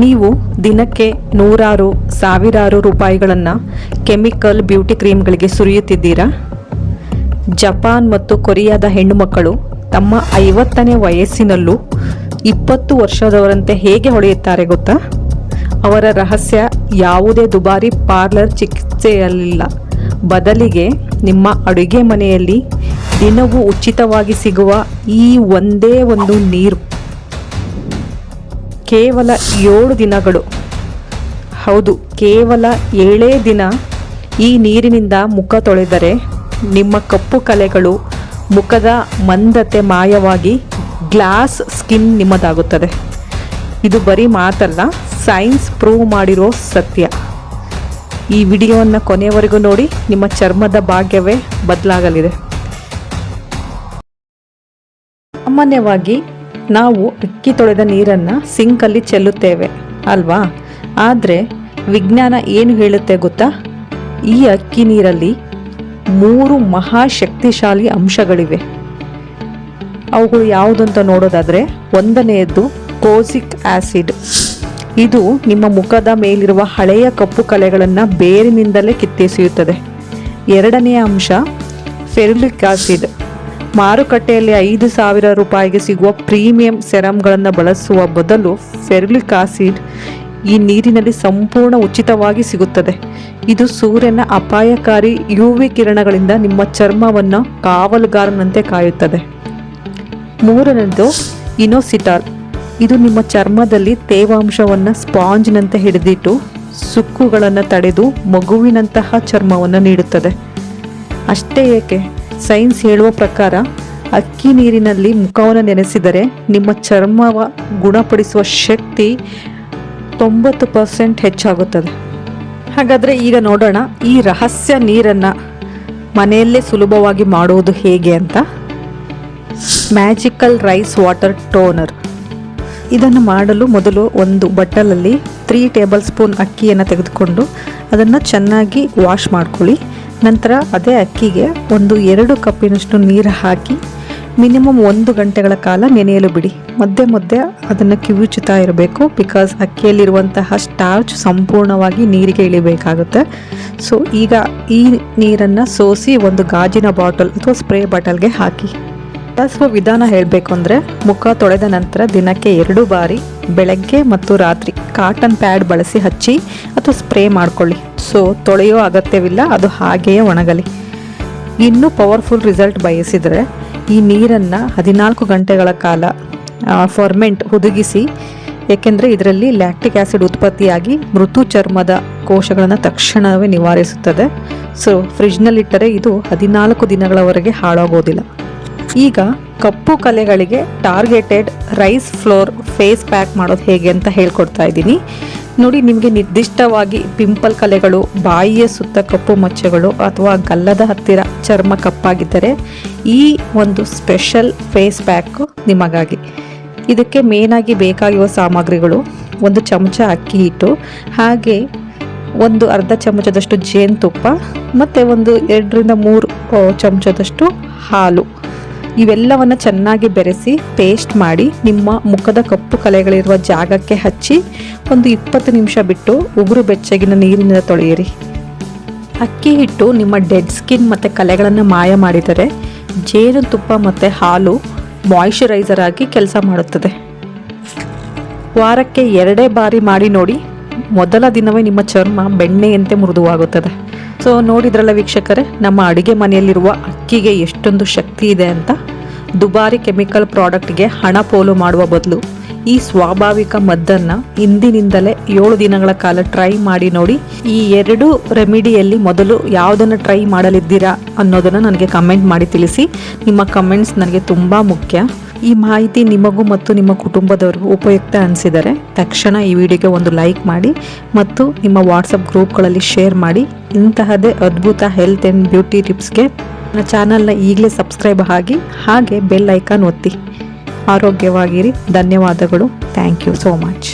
ನೀವು ದಿನಕ್ಕೆ ನೂರಾರು ಸಾವಿರಾರು ರೂಪಾಯಿಗಳನ್ನು ಕೆಮಿಕಲ್ ಬ್ಯೂಟಿ ಕ್ರೀಮ್ಗಳಿಗೆ ಸುರಿಯುತ್ತಿದ್ದೀರಾ? ಜಪಾನ್ ಮತ್ತು ಕೊರಿಯಾದ ಹೆಣ್ಣುಮಕ್ಕಳು ತಮ್ಮ 50ನೇ ವಯಸ್ಸಿನಲ್ಲೂ 20 ವರ್ಷದವರಂತೆ ಹೇಗೆ ಹೊಳೆಯುತ್ತಾರೆ ಗೊತ್ತಾ? ಅವರ ರಹಸ್ಯ ಯಾವುದೇ ದುಬಾರಿ ಪಾರ್ಲರ್ ಚಿಕಿತ್ಸೆಯಲ್ಲ, ಬದಲಿಗೆ ನಿಮ್ಮ ಅಡುಗೆ ಮನೆಯಲ್ಲಿ ದಿನವೂ ಉಚಿತವಾಗಿ ಸಿಗುವ ಈ ಒಂದೇ ಒಂದು ನೀರು. ಕೇವಲ 7 ದಿನಗಳು, ಹೌದು ಕೇವಲ 7 ದಿನ ಈ ನೀರಿನಿಂದ ಮುಖ ತೊಳೆದರೆ ನಿಮ್ಮ ಕಪ್ಪು ಕಲೆಗಳು, ಮುಖದ ಮಂದತೆ ಮಾಯವಾಗಿ ಗ್ಲಾಸ್ ಸ್ಕಿನ್ ನಿಮ್ಮದಾಗುತ್ತದೆ. ಇದು ಬರೀ ಮಾತಲ್ಲ, ಸೈನ್ಸ್ ಪ್ರೂವ್ ಮಾಡಿರೋ ಸತ್ಯ. ಈ ವಿಡಿಯೋವನ್ನು ಕೊನೆಯವರೆಗೂ ನೋಡಿ, ನಿಮ್ಮ ಚರ್ಮದ ಭಾಗ್ಯವೇ ಬದಲಾಗಲಿದೆ. ಸಾಮಾನ್ಯವಾಗಿ ನಾವು ಅಕ್ಕಿ ತೊಳೆದ ನೀರನ್ನು ಸಿಂಕಲ್ಲಿ ಚೆಲ್ಲುತ್ತೇವೆ ಅಲ್ವಾ? ಆದರೆ ವಿಜ್ಞಾನ ಏನು ಹೇಳುತ್ತೆ ಗೊತ್ತಾ? ಈ ಅಕ್ಕಿ ನೀರಲ್ಲಿ 3 ಮಹಾಶಕ್ತಿಶಾಲಿ ಅಂಶಗಳಿವೆ. ಅವುಗಳು ಯಾವುದು ಅಂತ ನೋಡೋದಾದರೆ, ಒಂದನೆಯದ್ದು ಕೋಸಿಕ್ ಆಸಿಡ್. ಇದು ನಿಮ್ಮ ಮುಖದ ಮೇಲಿರುವ ಹಳೆಯ ಕಪ್ಪು ಕಲೆಗಳನ್ನು ಬೇರಿನಿಂದಲೇ ಕಿತ್ತೆಸೆಯುತ್ತದೆ. ಎರಡನೆಯ ಅಂಶ ಫೆರುಲಿಕ್ ಆಸಿಡ್. ಮಾರುಕಟ್ಟೆಯಲ್ಲಿ 5,000 ರೂಪಾಯಿಗೆ ಸಿಗುವ ಪ್ರೀಮಿಯಂ ಸೆರಮ್ಗಳನ್ನು ಬಳಸುವ ಬದಲು ಫೆರುಲಿಕ್ ಆಸಿಡ್ ಈ ನೀರಿನಲ್ಲಿ ಸಂಪೂರ್ಣ ಉಚಿತವಾಗಿ ಸಿಗುತ್ತದೆ. ಇದು ಸೂರ್ಯನ ಅಪಾಯಕಾರಿ UV ಕಿರಣಗಳಿಂದ ನಿಮ್ಮ ಚರ್ಮವನ್ನು ಕಾವಲುಗಾರನಂತೆ ಕಾಯುತ್ತದೆ. ಮೂರನೇದು ಇನೋಸಿಟಾಲ್. ಇದು ನಿಮ್ಮ ಚರ್ಮದಲ್ಲಿ ತೇವಾಂಶವನ್ನು ಸ್ಪಾಂಜ್ನಂತೆ ಹಿಡಿದಿಟ್ಟು ಸುಕ್ಕುಗಳನ್ನು ತಡೆದು ಮಗುವಿನಂತಹ ಚರ್ಮವನ್ನು ನೀಡುತ್ತದೆ. ಅಷ್ಟೇ ಏಕೆ, ಸೈನ್ಸ್ ಹೇಳುವ ಪ್ರಕಾರ ಅಕ್ಕಿ ನೀರಿನಲ್ಲಿ ಮುಖವನ್ನು ನೆನೆಸಿದರೆ ನಿಮ್ಮ ಚರ್ಮವ ಗುಣಪಡಿಸುವ ಶಕ್ತಿ 90% ಹೆಚ್ಚಾಗುತ್ತದೆ. ಹಾಗಾದರೆ ಈಗ ನೋಡೋಣ ಈ ರಹಸ್ಯ ನೀರನ್ನು ಮನೆಯಲ್ಲೇ ಸುಲಭವಾಗಿ ಮಾಡುವುದು ಹೇಗೆ ಅಂತ. Magical rice water toner. ಇದನ್ನು ಮಾಡಲು ಮೊದಲು ಒಂದು ಬಟ್ಟಲಲ್ಲಿ 3 ಟೇಬಲ್ ಸ್ಪೂನ್ ಅಕ್ಕಿಯನ್ನು ತೆಗೆದುಕೊಂಡು ಅದನ್ನು ಚೆನ್ನಾಗಿ ವಾಶ್ ಮಾಡ್ಕೊಳ್ಳಿ. ನಂತರ ಅದೇ ಅಕ್ಕಿಗೆ 1-2 ಕಪ್ಪಿನಷ್ಟು ನೀರು ಹಾಕಿ ಮಿನಿಮಮ್ 1 ಗಂಟೆಗಳ ಕಾಲ ನೆನೆಯಲು ಬಿಡಿ. ಮಧ್ಯೆ ಅದನ್ನು ಕಿವುಚುತ್ತಾ ಇರಬೇಕು, ಬಿಕಾಸ್ ಅಕ್ಕಿಯಲ್ಲಿರುವಂತಹ ಸ್ಟಾರ್ಚ್ ಸಂಪೂರ್ಣವಾಗಿ ನೀರಿಗೆ ಇಳಿಬೇಕಾಗುತ್ತೆ. ಸೊ ಈಗ ಈ ನೀರನ್ನು ಸೋಸಿ ಒಂದು ಗಾಜಿನ ಬಾಟಲ್ ಅಥವಾ ಸ್ಪ್ರೇ ಬಾಟಲ್ಗೆ ಹಾಕಿ. ಬಳಸುವ ವಿಧಾನ ಹೇಳಬೇಕು ಅಂದರೆ, ಮುಖ ತೊಳೆದ ನಂತರ ದಿನಕ್ಕೆ 2 ಬಾರಿ ಬೆಳಗ್ಗೆ ಮತ್ತು ರಾತ್ರಿ ಕಾಟನ್ ಪ್ಯಾಡ್ ಬಳಸಿ ಹಚ್ಚಿ ಅಥವಾ ಸ್ಪ್ರೇ ಮಾಡಿಕೊಳ್ಳಿ. ಸೊ ತೊಳೆಯೋ ಅಗತ್ಯವಿಲ್ಲ, ಅದು ಹಾಗೆಯೇ ಒಣಗಲಿ. ಇನ್ನೂ ಪವರ್ಫುಲ್ ರಿಸಲ್ಟ್ ಬಯಸಿದರೆ ಈ ನೀರನ್ನು 14 ಗಂಟೆಗಳ ಕಾಲ ಫರ್ಮೆಂಟ್ ಹುದುಗಿಸಿ, ಏಕೆಂದರೆ ಇದರಲ್ಲಿ ಲ್ಯಾಕ್ಟಿಕ್ ಆ್ಯಸಿಡ್ ಉತ್ಪತ್ತಿಯಾಗಿ ಮೃದು ಚರ್ಮದ ಕೋಶಗಳನ್ನು ತಕ್ಷಣವೇ ನಿವಾರಿಸುತ್ತದೆ. ಸೊ ಫ್ರಿಜ್ನಲ್ಲಿಟ್ಟರೆ ಇದು 14 ದಿನಗಳವರೆಗೆ ಹಾಳಾಗೋದಿಲ್ಲ. ಈಗ ಕಪ್ಪು ಕಲೆಗಳಿಗೆ targeted rice flour face pack ಮಾಡೋದು ಹೇಗೆ ಅಂತ ಹೇಳ್ಕೊಡ್ತಾ ಇದ್ದೀನಿ ನೋಡಿ. ನಿಮಗೆ ನಿರ್ದಿಷ್ಟವಾಗಿ ಪಿಂಪಲ್ ಕಲೆಗಳು, ಬಾಯಿಯ ಸುತ್ತ ಕಪ್ಪು ಮಚ್ಚೆಗಳು ಅಥವಾ ಗಲ್ಲದ ಹತ್ತಿರ ಚರ್ಮ ಕಪ್ಪಾಗಿದ್ದರೆ ಈ ಒಂದು ಸ್ಪೆಷಲ್ ಫೇಸ್ ಪ್ಯಾಕ್ ನಿಮಗಾಗಿ. ಇದಕ್ಕೆ ಮೇನಾಗಿ ಬೇಕಾಗಿರುವ ಸಾಮಗ್ರಿಗಳು: 1 ಚಮಚ ಅಕ್ಕಿ ಹಿಟ್ಟು, ಹಾಗೆ ಒಂದು ಅರ್ಧ ಚಮಚದಷ್ಟು ಜೇನುತುಪ್ಪ ಮತ್ತು 2-3 ಚಮಚದಷ್ಟು ಹಾಲು. ಇವೆಲ್ಲವನ್ನು ಚೆನ್ನಾಗಿ ಬೆರೆಸಿ ಪೇಸ್ಟ್ ಮಾಡಿ ನಿಮ್ಮ ಮುಖದ ಕಪ್ಪು ಕಲೆಗಳಿರುವ ಜಾಗಕ್ಕೆ ಹಚ್ಚಿ 20 ನಿಮಿಷ ಬಿಟ್ಟು ಉಗುರು ಬೆಚ್ಚಗಿನ ನೀರಿನಿಂದ ತೊಳೆಯಿರಿ. ಅಕ್ಕಿ ಹಿಟ್ಟು ನಿಮ್ಮ ಡೆಡ್ ಸ್ಕಿನ್ ಮತ್ತು ಕಲೆಗಳನ್ನು ಮಾಯ ಮಾಡಿದರೆ ಜೇನುತುಪ್ಪ ಮತ್ತು ಹಾಲು ಮಾಯಿಶ್ಚರೈಸರ್ ಆಗಿ ಕೆಲಸ ಮಾಡುತ್ತದೆ. ವಾರಕ್ಕೆ 2 ಬಾರಿ ಮಾಡಿ ನೋಡಿ. ಮೊದಲ ದಿನವೇ ನಿಮ್ಮ ಚರ್ಮ ಬೆಣ್ಣೆಯಂತೆ ಮೃದುವಾಗುತ್ತದೆ. ಸೊ ನೋಡಿದ್ರಲ್ಲ ವೀಕ್ಷಕರೇ, ನಮ್ಮ ಅಡುಗೆ ಮನೆಯಲ್ಲಿರುವ ಅಕ್ಕಿಗೆ ಎಷ್ಟೊಂದು ಶಕ್ತಿ ಇದೆ ಅಂತ. ದುಬಾರಿ ಕೆಮಿಕಲ್ ಪ್ರಾಡಕ್ಟ್ಗೆ ಹಣ ಪೋಲು ಮಾಡುವ ಬದಲು ಈ ಸ್ವಾಭಾವಿಕ ಮದ್ದನ್ನು ಇಂದಿನಿಂದಲೇ 7 ದಿನಗಳ ಕಾಲ ಟ್ರೈ ಮಾಡಿ ನೋಡಿ. ಈ 2 ರೆಮಿಡಿಯಲ್ಲಿ ಮೊದಲು ಯಾವುದನ್ನು ಟ್ರೈ ಮಾಡಲಿದ್ದೀರಾ ಅನ್ನೋದನ್ನು ನನಗೆ ಕಮೆಂಟ್ ಮಾಡಿ ತಿಳಿಸಿ. ನಿಮ್ಮ ಕಮೆಂಟ್ಸ್ ನನಗೆ ತುಂಬ ಮುಖ್ಯ. ಈ ಮಾಹಿತಿ ನಿಮಗೂ ಮತ್ತು ನಿಮ್ಮ ಕುಟುಂಬದವರಿಗೂ ಉಪಯುಕ್ತ ಅನಿಸಿದರೆ ತಕ್ಷಣ ಈ ವಿಡಿಯೋಗೆ ಒಂದು ಲೈಕ್ ಮಾಡಿ ಮತ್ತು ನಿಮ್ಮ ವಾಟ್ಸಪ್ ಗ್ರೂಪ್ಗಳಲ್ಲಿ ಶೇರ್ ಮಾಡಿ. ಇಂತಹದೇ ಅದ್ಭುತ ಹೆಲ್ತ್ ಆ್ಯಂಡ್ ಬ್ಯೂಟಿ ಟಿಪ್ಸ್ಗೆ ನನ್ನ ಚಾನಲ್ನ ಈಗಲೇ ಸಬ್ಸ್ಕ್ರೈಬ್ ಆಗಿ, ಹಾಗೆ ಬೆಲ್ ಐಕಾನ್ ಒತ್ತಿ. ಆರೋಗ್ಯವಾಗಿರಿ. ಧನ್ಯವಾದಗಳು. Thank you so much.